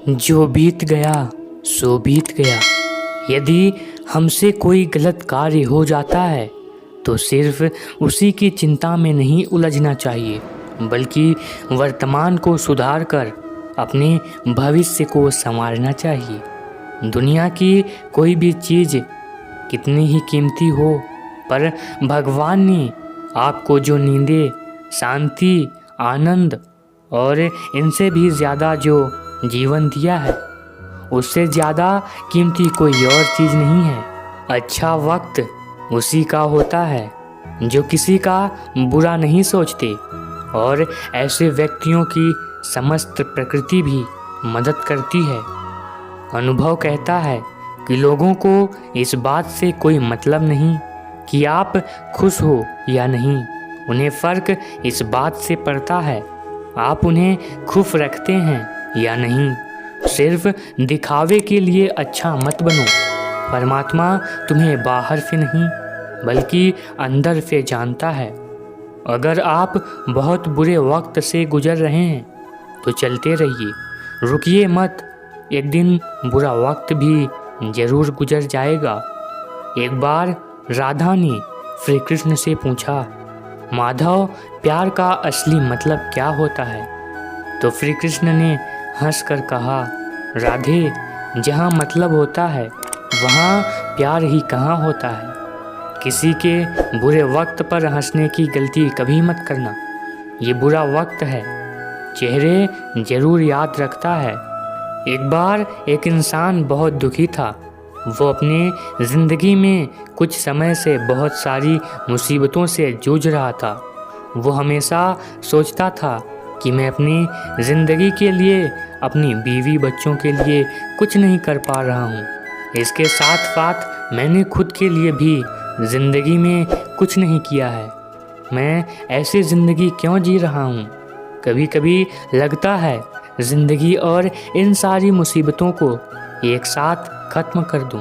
जो बीत गया सो बीत गया। यदि हमसे कोई गलत कार्य हो जाता है तो सिर्फ उसी की चिंता में नहीं उलझना चाहिए, बल्कि वर्तमान को सुधार कर अपने भविष्य को संवारना चाहिए। दुनिया की कोई भी चीज़ कितनी ही कीमती हो, पर भगवान ने आपको जो नींदें, शांति, आनंद और इनसे भी ज़्यादा जो जीवन दिया है, उससे ज़्यादा कीमती कोई और चीज़ नहीं है। अच्छा वक्त उसी का होता है जो किसी का बुरा नहीं सोचते, और ऐसे व्यक्तियों की समस्त प्रकृति भी मदद करती है। अनुभव कहता है कि लोगों को इस बात से कोई मतलब नहीं कि आप खुश हो या नहीं। उन्हें फ़र्क इस बात से पड़ता है आप उन्हें खुश रखते हैं या नहीं। सिर्फ दिखावे के लिए अच्छा मत बनो। परमात्मा तुम्हें बाहर से नहीं बल्कि अंदर से जानता है। अगर आप बहुत बुरे वक्त से गुजर रहे हैं तो चलते रहिए, रुकिए मत। एक दिन बुरा वक्त भी जरूर गुजर जाएगा। एक बार राधा ने श्री कृष्ण से पूछा, माधव, प्यार का असली मतलब क्या होता है? तो श्री कृष्ण ने हंसकर कहा, राधे, जहाँ मतलब होता है वहाँ प्यार ही कहाँ होता है। किसी के बुरे वक्त पर हंसने की गलती कभी मत करना। ये बुरा वक्त है, चेहरे जरूर याद रखता है। एक बार एक इंसान बहुत दुखी था। वो अपने ज़िंदगी में कुछ समय से बहुत सारी मुसीबतों से जूझ रहा था। वो हमेशा सोचता था कि मैं अपनी ज़िंदगी के लिए, अपनी बीवी बच्चों के लिए कुछ नहीं कर पा रहा हूँ। इसके साथ साथ मैंने खुद के लिए भी ज़िंदगी में कुछ नहीं किया है। मैं ऐसी ज़िंदगी क्यों जी रहा हूँ? कभी कभी लगता है ज़िंदगी और इन सारी मुसीबतों को एक साथ ख़त्म कर दूँ।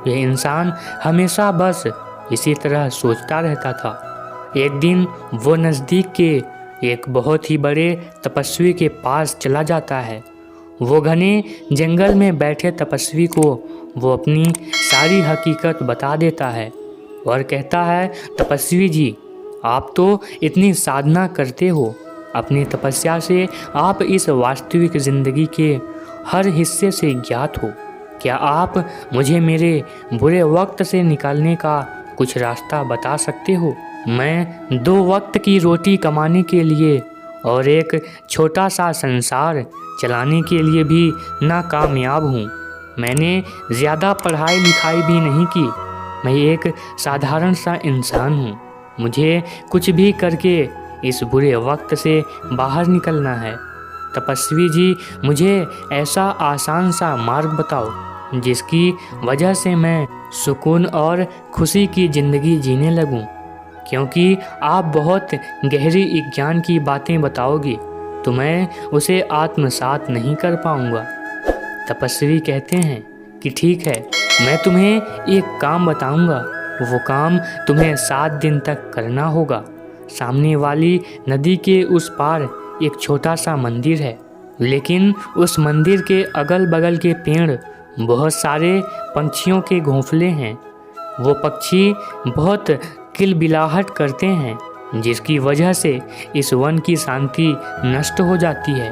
यह इंसान हमेशा बस इसी तरह सोचता रहता था। एक दिन वो नज़दीक के एक बहुत ही बड़े तपस्वी के पास चला जाता है। वो घने जंगल में बैठे तपस्वी को वो अपनी सारी हकीकत बता देता है और कहता है, तपस्वी जी, आप तो इतनी साधना करते हो, अपनी तपस्या से आप इस वास्तविक ज़िंदगी के हर हिस्से से ज्ञात हो। क्या आप मुझे मेरे बुरे वक्त से निकालने का कुछ रास्ता बता सकते हो? मैं 2 वक्त की रोटी कमाने के लिए और एक छोटा सा संसार चलाने के लिए भी नाकामयाब हूँ। मैंने ज़्यादा पढ़ाई लिखाई भी नहीं की। मैं एक साधारण सा इंसान हूँ। मुझे कुछ भी करके इस बुरे वक्त से बाहर निकलना है। तपस्वी जी, मुझे ऐसा आसान सा मार्ग बताओ जिसकी वजह से मैं सुकून और खुशी की ज़िंदगी जीने लगूं। क्योंकि आप बहुत गहरी ज्ञान की बातें बताओगे तो मैं उसे आत्मसात नहीं कर पाऊंगा। तपस्वी कहते हैं कि ठीक है, मैं तुम्हें एक काम बताऊंगा। वो काम तुम्हें 7 दिन तक करना होगा। सामने वाली नदी के उस पार एक छोटा सा मंदिर है, लेकिन उस मंदिर के अगल बगल के पेड़ बहुत सारे पंछियों के घोंसले हैं। वो पक्षी बहुत किलबिलाहट करते हैं, जिसकी वजह से इस वन की शांति नष्ट हो जाती है।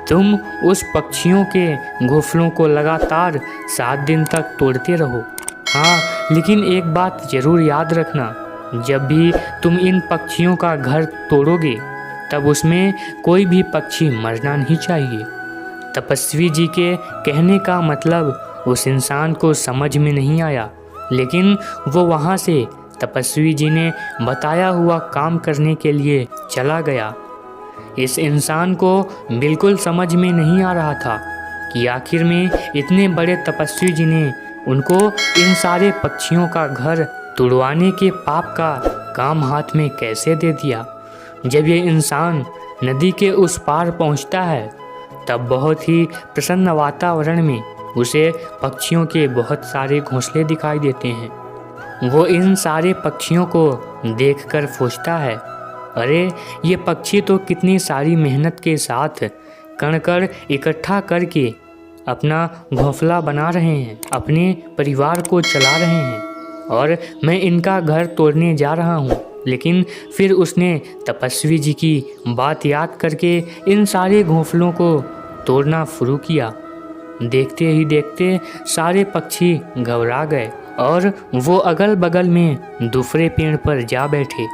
तुम उस पक्षियों के घोंसलों को लगातार 7 दिन तक तोड़ते रहो। हाँ, लेकिन एक बात ज़रूर याद रखना, जब भी तुम इन पक्षियों का घर तोड़ोगे तब उसमें कोई भी पक्षी मरना नहीं चाहिए। तपस्वी जी के कहने का मतलब उस इंसान को समझ में नहीं आया, लेकिन वो वहाँ से तपस्वी जी ने बताया हुआ काम करने के लिए चला गया। इस इंसान को बिल्कुल समझ में नहीं आ रहा था कि आखिर में इतने बड़े तपस्वी जी ने उनको इन सारे पक्षियों का घर तुड़वाने के पाप का काम हाथ में कैसे दे दिया। जब ये इंसान नदी के उस पार पहुंचता है तब बहुत ही प्रसन्न वातावरण में उसे पक्षियों के बहुत सारे घोंसले दिखाई देते हैं। वो इन सारे पक्षियों को देखकर सोचता है, अरे ये पक्षी तो कितनी सारी मेहनत के साथ कण-कण इकट्ठा करके अपना घोंसला बना रहे हैं, अपने परिवार को चला रहे हैं और मैं इनका घर तोड़ने जा रहा हूँ। लेकिन फिर उसने तपस्वी जी की बात याद करके इन सारे घोंसलों को तोड़ना शुरू किया। देखते ही देखते सारे पक्षी घबरा गए और वो अगल बगल में दूसरे पेड़ पर जा बैठे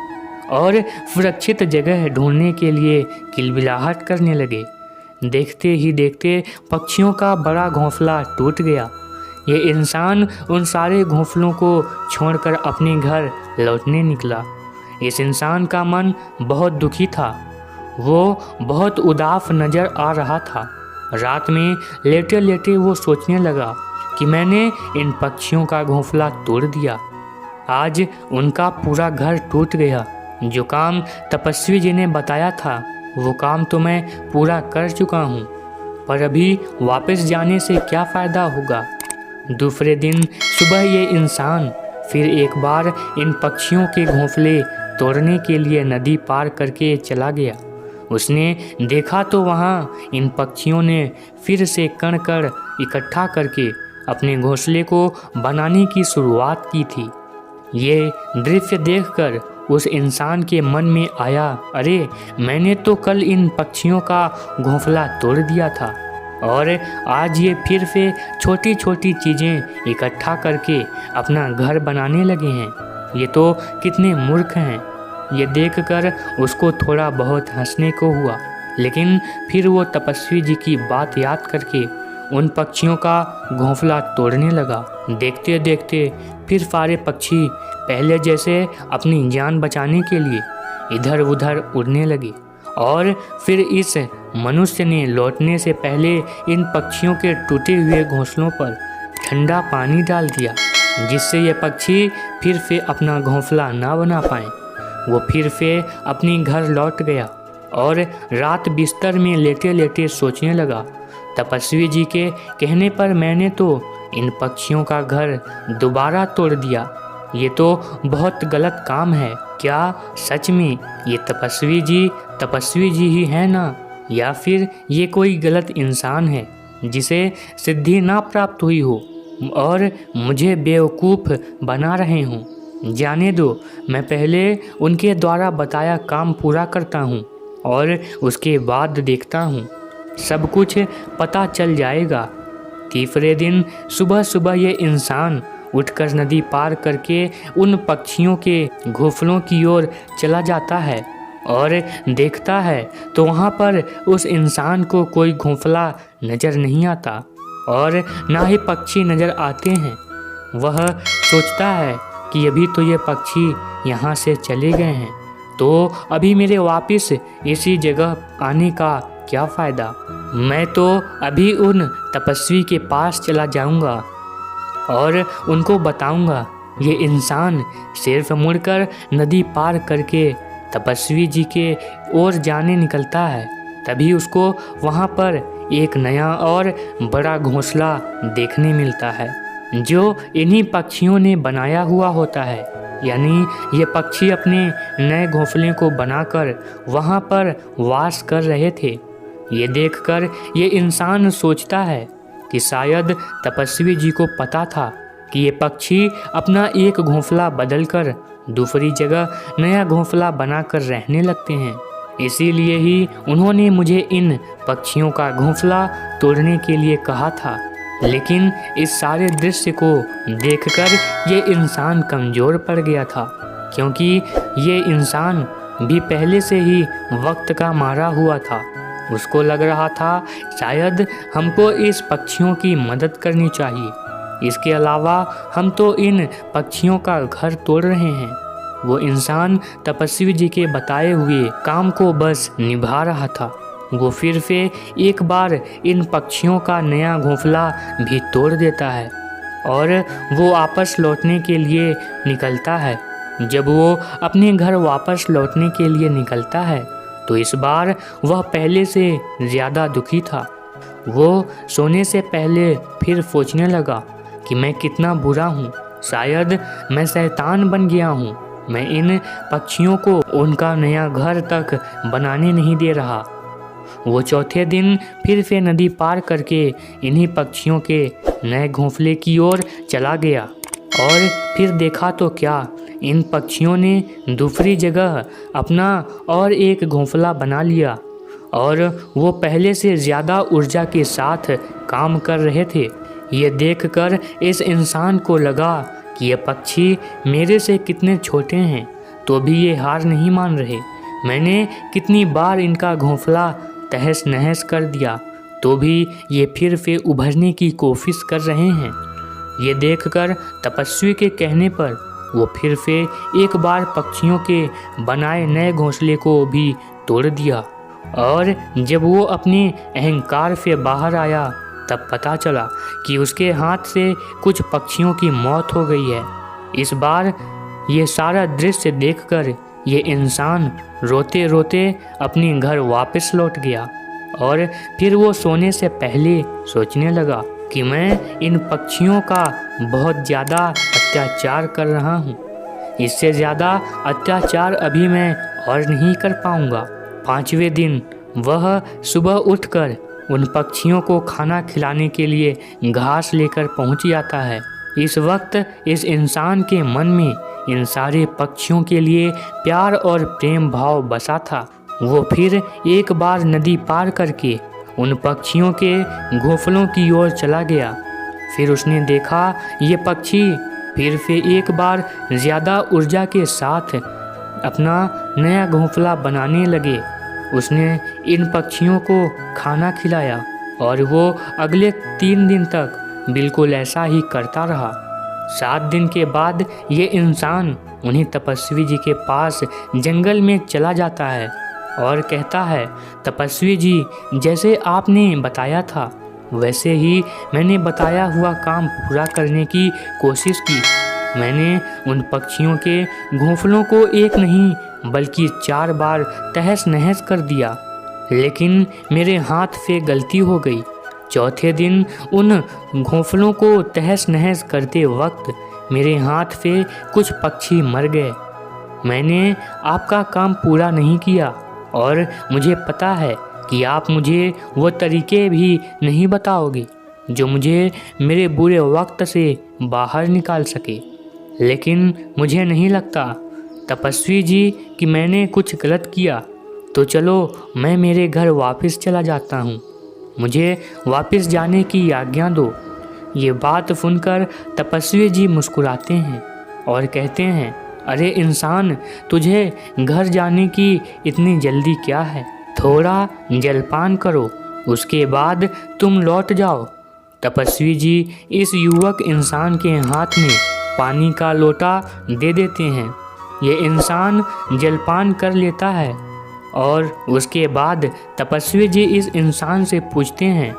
और सुरक्षित जगह ढूंढने के लिए किलबिलाहट करने लगे। देखते ही देखते पक्षियों का बड़ा घोंसला टूट गया। ये इंसान उन सारे घोंसलों को छोड़कर अपने घर लौटने निकला। इस इंसान का मन बहुत दुखी था, वो बहुत उदास नज़र आ रहा था। रात में लेटे लेटे वो सोचने लगा कि मैंने इन पक्षियों का घोंसला तोड़ दिया, आज उनका पूरा घर टूट गया। जो काम तपस्वी जी ने बताया था वो काम तो मैं पूरा कर चुका हूँ, पर अभी वापस जाने से क्या फ़ायदा होगा। दूसरे दिन सुबह ये इंसान फिर एक बार इन पक्षियों के घोंसले तोड़ने के लिए नदी पार करके चला गया। उसने देखा तो वहाँ इन पक्षियों ने फिर से कण-कण इकट्ठा करके अपने घोंसले को बनाने की शुरुआत की थी। ये दृश्य देखकर उस इंसान के मन में आया, अरे मैंने तो कल इन पक्षियों का घोंसला तोड़ दिया था और आज ये फिर से छोटी छोटी चीज़ें इकट्ठा करके अपना घर बनाने लगे हैं। ये तो कितने मूर्ख हैं। ये देखकर उसको थोड़ा बहुत हंसने को हुआ, लेकिन फिर वो तपस्वी जी की बात याद करके उन पक्षियों का घोंसला तोड़ने लगा। देखते देखते फिर सारे पक्षी पहले जैसे अपनी जान बचाने के लिए इधर उधर उड़ने लगे और फिर इस मनुष्य ने लौटने से पहले इन पक्षियों के टूटे हुए घोंसलों पर ठंडा पानी डाल दिया, जिससे ये पक्षी फिर से अपना घोंसला ना बना पाए। वो फिर से अपनी घर लौट गया और रात बिस्तर में लेटे लेटे सोचने लगा, तपस्वी जी के कहने पर मैंने तो इन पक्षियों का घर दोबारा तोड़ दिया। ये तो बहुत गलत काम है। क्या सच में ये तपस्वी जी ही है ना, या फिर ये कोई गलत इंसान है जिसे सिद्धि ना प्राप्त हुई हो और मुझे बेवकूफ़ बना रहे हों। जाने दो, मैं पहले उनके द्वारा बताया काम पूरा करता हूँ और उसके बाद देखता हूँ, सब कुछ पता चल जाएगा। तीसरे दिन सुबह सुबह ये इंसान उठकर नदी पार करके उन पक्षियों के घोंसलों की ओर चला जाता है और देखता है तो वहाँ पर उस इंसान को कोई घोंसला नज़र नहीं आता और ना ही पक्षी नज़र आते हैं। वह सोचता है कि अभी तो ये पक्षी यहाँ से चले गए हैं, तो अभी मेरे वापस इसी जगह आने का क्या फ़ायदा। मैं तो अभी उन तपस्वी के पास चला जाऊंगा और उनको बताऊंगा। ये इंसान सिर्फ मुड़कर नदी पार करके तपस्वी जी के ओर जाने निकलता है, तभी उसको वहाँ पर एक नया और बड़ा घोंसला देखने मिलता है जो इन्हीं पक्षियों ने बनाया हुआ होता है। यानी ये पक्षी अपने नए घोंसले को बनाकर वहाँ पर वास कर रहे थे। ये देखकर ये इंसान सोचता है कि शायद तपस्वी जी को पता था कि ये पक्षी अपना एक घोंसला बदलकर दूसरी जगह नया घोंसला बनाकर रहने लगते हैं, इसीलिए ही उन्होंने मुझे इन पक्षियों का घोंसला तोड़ने के लिए कहा था। लेकिन इस सारे दृश्य को देखकर ये इंसान कमज़ोर पड़ गया था, क्योंकि ये इंसान भी पहले से ही वक्त का मारा हुआ था। उसको लग रहा था शायद हमको इस पक्षियों की मदद करनी चाहिए, इसके अलावा हम तो इन पक्षियों का घर तोड़ रहे हैं। वो इंसान तपस्वी जी के बताए हुए काम को बस निभा रहा था। वो फिर से एक बार इन पक्षियों का नया घोंसला भी तोड़ देता है और वो वापस लौटने के लिए निकलता है। जब वो अपने घर वापस लौटने के लिए निकलता है तो इस बार वह पहले से ज़्यादा दुखी था। वो सोने से पहले फिर सोचने लगा कि मैं कितना बुरा हूँ, शायद मैं शैतान बन गया हूँ। मैं इन पक्षियों को उनका नया घर तक बनाने नहीं दे रहा। वो चौथे दिन फिर से नदी पार करके इन्हीं पक्षियों के नए घोंसले की ओर चला गया। और फिर देखा तो क्या, इन पक्षियों ने दूसरी जगह अपना और एक घोंसला बना लिया और वो पहले से ज़्यादा ऊर्जा के साथ काम कर रहे थे। ये देखकर इस इंसान को लगा कि ये पक्षी मेरे से कितने छोटे हैं, तो भी ये हार नहीं मान रहे। मैंने कितनी बार इनका घोंसला तहस नहस कर दिया, तो भी ये फिर से उभरने की कोशिश कर रहे हैं। ये देखकर तपस्वी के कहने पर वो फिर से एक बार पक्षियों के बनाए नए घोंसले को भी तोड़ दिया। और जब वो अपने अहंकार से बाहर आया तब पता चला कि उसके हाथ से कुछ पक्षियों की मौत हो गई है। इस बार ये सारा दृश्य देखकर ये इंसान रोते रोते अपने घर वापस लौट गया और फिर वो सोने से पहले सोचने लगा कि मैं इन पक्षियों का बहुत ज़्यादा अत्याचार कर रहा हूँ। इससे ज़्यादा अत्याचार अभी मैं और नहीं कर पाऊँगा। 5वें दिन वह सुबह उठकर उन पक्षियों को खाना खिलाने के लिए घास लेकर पहुँच जाता है। इस वक्त इस इंसान के मन में इन सारे पक्षियों के लिए प्यार और प्रेम भाव बसा था। वो फिर एक बार नदी पार करके उन पक्षियों के घोंसलों की ओर चला गया। फिर उसने देखा ये पक्षी फिर से एक बार ज़्यादा ऊर्जा के साथ अपना नया घोंसला बनाने लगे। उसने इन पक्षियों को खाना खिलाया और वो अगले 3 दिन तक बिल्कुल ऐसा ही करता रहा। 7 दिन के बाद ये इंसान उन्हीं तपस्वी जी के पास जंगल में चला जाता है और कहता है, तपस्वी जी, जैसे आपने बताया था वैसे ही मैंने बताया हुआ काम पूरा करने की कोशिश की। मैंने उन पक्षियों के घोंसलों को एक नहीं बल्कि 4 बार तहस नहस कर दिया, लेकिन मेरे हाथ से गलती हो गई। चौथे दिन उन घोंसलों को तहस नहस करते वक्त मेरे हाथ से कुछ पक्षी मर गए। मैंने आपका काम पूरा नहीं किया और मुझे पता है कि आप मुझे वो तरीके भी नहीं बताओगे जो मुझे मेरे बुरे वक्त से बाहर निकाल सके। लेकिन मुझे नहीं लगता तपस्वी जी कि मैंने कुछ गलत किया, तो चलो मैं मेरे घर वापस चला जाता हूँ। मुझे वापस जाने की आज्ञा दो। ये बात सुनकर तपस्वी जी मुस्कुराते हैं और कहते हैं, अरे इंसान, तुझे घर जाने की इतनी जल्दी क्या है? थोड़ा जलपान करो, उसके बाद तुम लौट जाओ। तपस्वी जी इस युवक इंसान के हाथ में पानी का लोटा दे देते हैं। ये इंसान जलपान कर लेता है और उसके बाद तपस्वी जी इस इंसान से पूछते हैं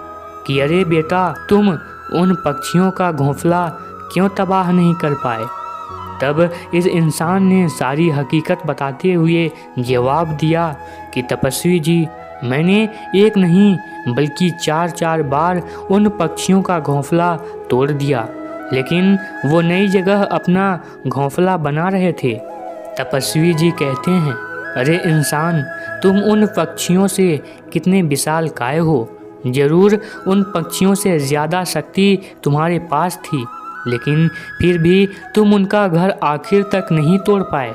कि अरे बेटा, तुम उन पक्षियों का घोंसला क्यों तबाह नहीं कर पाए? तब इस इंसान ने सारी हकीकत बताते हुए जवाब दिया कि तपस्वी जी, मैंने एक नहीं बल्कि 4 बार उन पक्षियों का घोंसला तोड़ दिया, लेकिन वो नई जगह अपना घोंसला बना रहे थे। तपस्वी जी कहते हैं, अरे इंसान, तुम उन पक्षियों से कितने विशालकाय हो। जरूर उन पक्षियों से ज़्यादा शक्ति तुम्हारे पास थी, लेकिन फिर भी तुम उनका घर आखिर तक नहीं तोड़ पाए।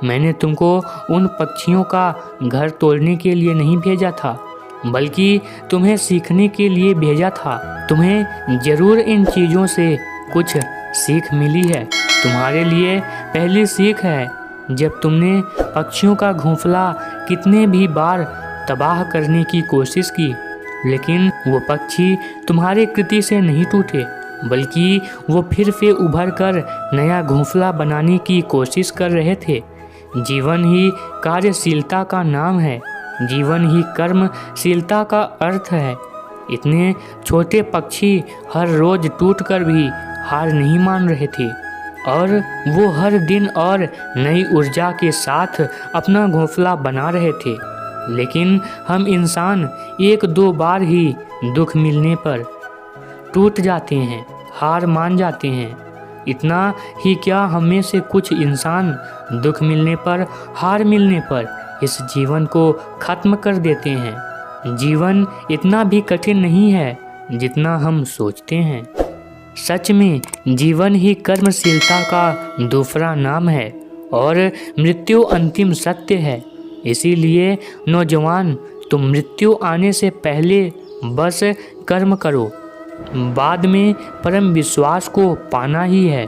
मैंने तुमको उन पक्षियों का घर तोड़ने के लिए नहीं भेजा था, बल्कि तुम्हें सीखने के लिए भेजा था। तुम्हें ज़रूर इन चीज़ों से कुछ सीख मिली है। तुम्हारे लिए पहली सीख है, जब तुमने पक्षियों का घोंसला कितने भी बार तबाह करने की कोशिश की, लेकिन वो पक्षी तुम्हारे कृति से नहीं टूटे, बल्कि वो फिर से उभर कर नया घोंसला बनाने की कोशिश कर रहे थे। जीवन ही कार्यशीलता का नाम है, जीवन ही कर्मशीलता का अर्थ है। इतने छोटे पक्षी हर रोज टूटकर भी हार नहीं मान रहे थे और वो हर दिन और नई ऊर्जा के साथ अपना घोंसला बना रहे थे। लेकिन हम इंसान 1-2 बार ही दुख मिलने पर टूट जाते हैं, हार मान जाते हैं। इतना ही क्या, हम में से कुछ इंसान दुख मिलने पर, हार मिलने पर इस जीवन को ख़त्म कर देते हैं। जीवन इतना भी कठिन नहीं है जितना हम सोचते हैं। सच में जीवन ही कर्मशीलता का दूसरा नाम है और मृत्यु अंतिम सत्य है। इसीलिए नौजवान, तुम मृत्यु आने से पहले बस कर्म करो, बाद में परम विश्वास को पाना ही है।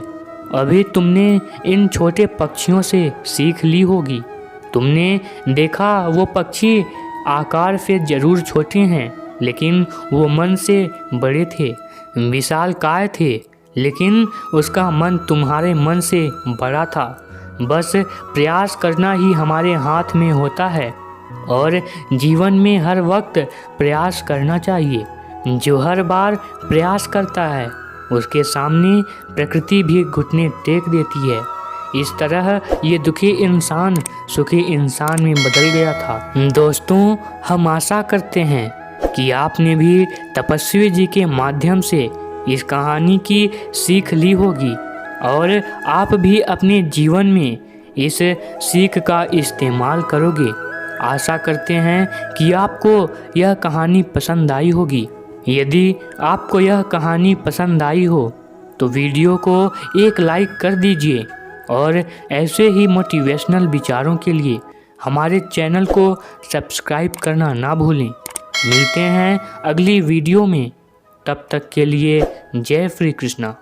अभी तुमने इन छोटे पक्षियों से सीख ली होगी। तुमने देखा वो पक्षी आकार से जरूर छोटे हैं, लेकिन वो मन से बड़े थे, विशालकाय थे, लेकिन उसका मन तुम्हारे मन से बड़ा था। बस प्रयास करना ही हमारे हाथ में होता है और जीवन में हर वक्त प्रयास करना चाहिए। जो हर बार प्रयास करता है उसके सामने प्रकृति भी घुटने टेक देती है। इस तरह ये दुखी इंसान सुखी इंसान में बदल गया था। दोस्तों, हम आशा करते हैं कि आपने भी तपस्वी जी के माध्यम से इस कहानी की सीख ली होगी और आप भी अपने जीवन में इस सीख का इस्तेमाल करोगे। आशा करते हैं कि आपको यह कहानी पसंद आई होगी। यदि आपको यह कहानी पसंद आई हो तो वीडियो को एक लाइक कर दीजिए और ऐसे ही मोटिवेशनल विचारों के लिए हमारे चैनल को सब्सक्राइब करना ना भूलें। मिलते हैं अगली वीडियो में, तब तक के लिए जय श्री कृष्णा।